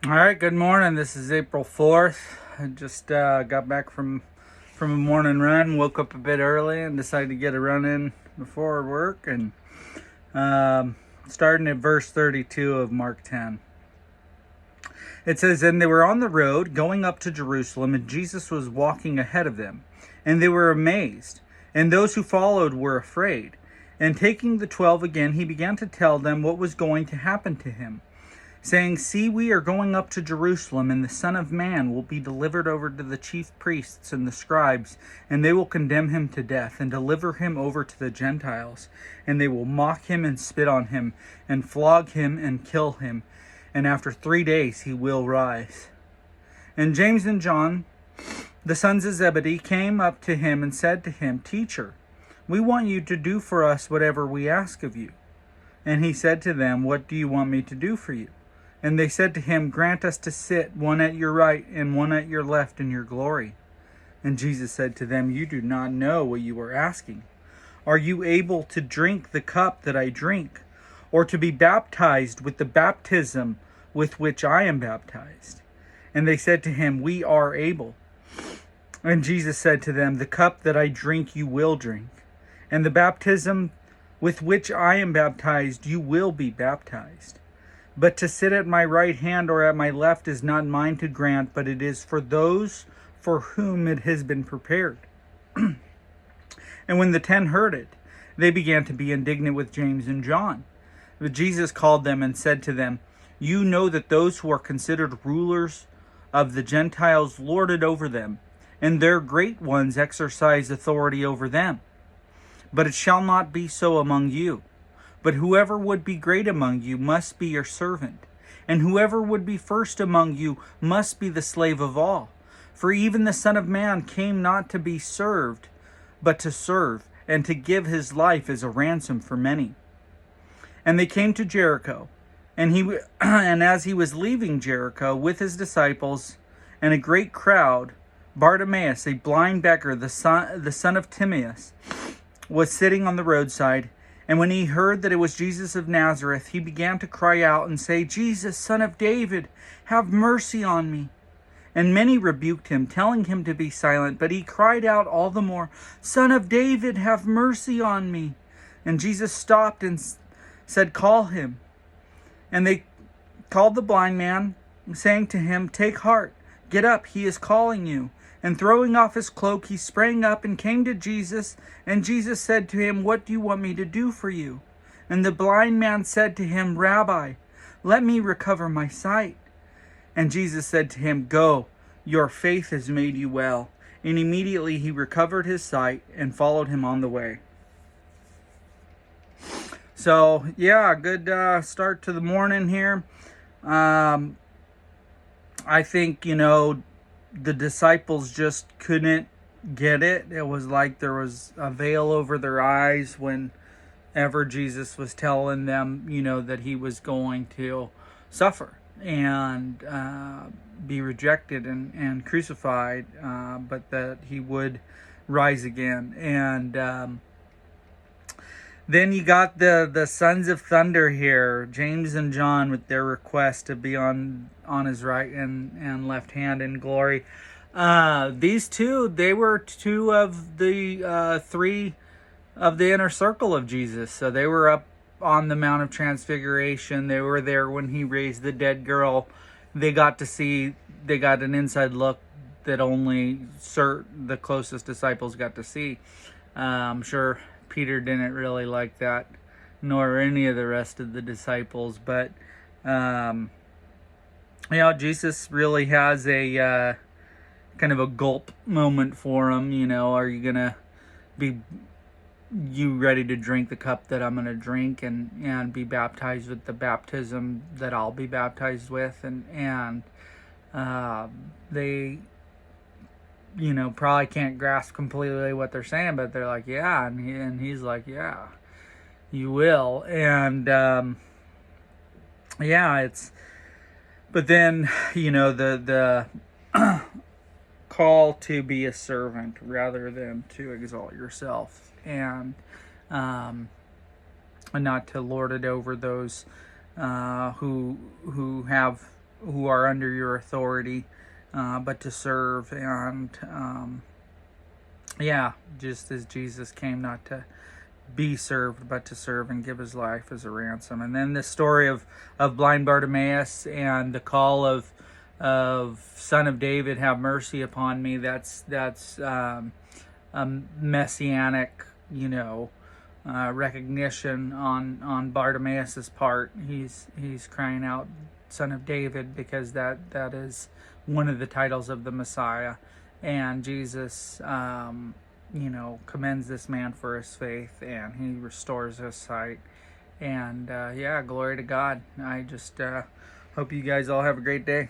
All right, good morning. This is April 4th. I just got back from a morning run, woke up a bit early and decided to get a run in before work, and starting at verse 32 of Mark 10. It says, "And they were on the road going up to Jerusalem, and Jesus was walking ahead of them. And they were amazed, and those who followed were afraid. And taking the 12 again, he began to tell them what was going to happen to him, saying, 'See, we are going up to Jerusalem, and the Son of Man will be delivered over to the chief priests and the scribes, and they will condemn him to death, and deliver him over to the Gentiles. And they will mock him and spit on him, and flog him and kill him. And after 3 days he will rise.' And James and John, the sons of Zebedee, came up to him and said to him, 'Teacher, we want you to do for us whatever we ask of you.' And he said to them, 'What do you want me to do for you?' And they said to him, 'Grant us to sit, one at your right and one at your left in your glory.' And Jesus said to them, 'You do not know what you are asking. Are you able to drink the cup that I drink, or to be baptized with the baptism with which I am baptized?' And they said to him, 'We are able.' And Jesus said to them, 'The cup that I drink you will drink, and the baptism with which I am baptized you will be baptized. But to sit at my right hand or at my left is not mine to grant, but it is for those for whom it has been prepared.' And when the 10 heard it, they began to be indignant with James and John. But Jesus called them and said to them, 'You know that those who are considered rulers of the Gentiles lord it over them, and their great ones exercise authority over them. But it shall not be so among you. But whoever would be great among you must be your servant, and whoever would be first among you must be the slave of all. For even the Son of Man came not to be served, but to serve, and to give his life as a ransom for many.' And they came to Jericho, and and as he was leaving Jericho with his disciples and a great crowd, Bartimaeus, a blind beggar, the son of Timaeus, was sitting on the roadside. And when he heard that it was Jesus of Nazareth, he began to cry out and say, 'Jesus, Son of David, have mercy on me.' And many rebuked him, telling him to be silent. But he cried out all the more, 'Son of David, have mercy on me.' And Jesus stopped and said, 'Call him.' And they called the blind man, saying to him, 'Take heart, get up, he is calling you.' And throwing off his cloak, he sprang up and came to Jesus. And Jesus said to him, 'What do you want me to do for you?' And the blind man said to him, 'Rabbi, let me recover my sight.' And Jesus said to him, 'Go, your faith has made you well.' And immediately he recovered his sight and followed him on the way." So, yeah, good start to the morning here. I think, the disciples just couldn't get it. It was like there was a veil over their eyes whenever Jesus was telling them, that he was going to suffer and be rejected and crucified, but that he would rise again. And then you got the sons of thunder here, James and John, with their request to be on his right and left hand in glory. These two, they were two of the three of the inner circle of Jesus. So they were up on the Mount of Transfiguration. They were there when he raised the dead girl. They got an inside look that only the closest disciples got to see. I'm sure Peter didn't really like that, nor any of the rest of the disciples. But, Jesus really has a kind of a gulp moment for him. Are you going to be ready to drink the cup that I'm going to drink and be baptized with the baptism that I'll be baptized with? And they probably can't grasp completely what they're saying, but they're like, yeah, and he's like, yeah, you will. And but then the call to be a servant rather than to exalt yourself, and not to lord it over those who have who are under your authority, but to serve. And yeah, just as Jesus came not to be served, but to serve and give his life as a ransom. And then the story of blind Bartimaeus and the call of Son of David, have mercy upon me. That's a messianic, recognition on Bartimaeus's part. He's crying out, Son of David, because that is one of the titles of the Messiah. And Jesus, commends this man for his faith, and he restores his sight. And yeah, glory to God. I just hope you guys all have a great day.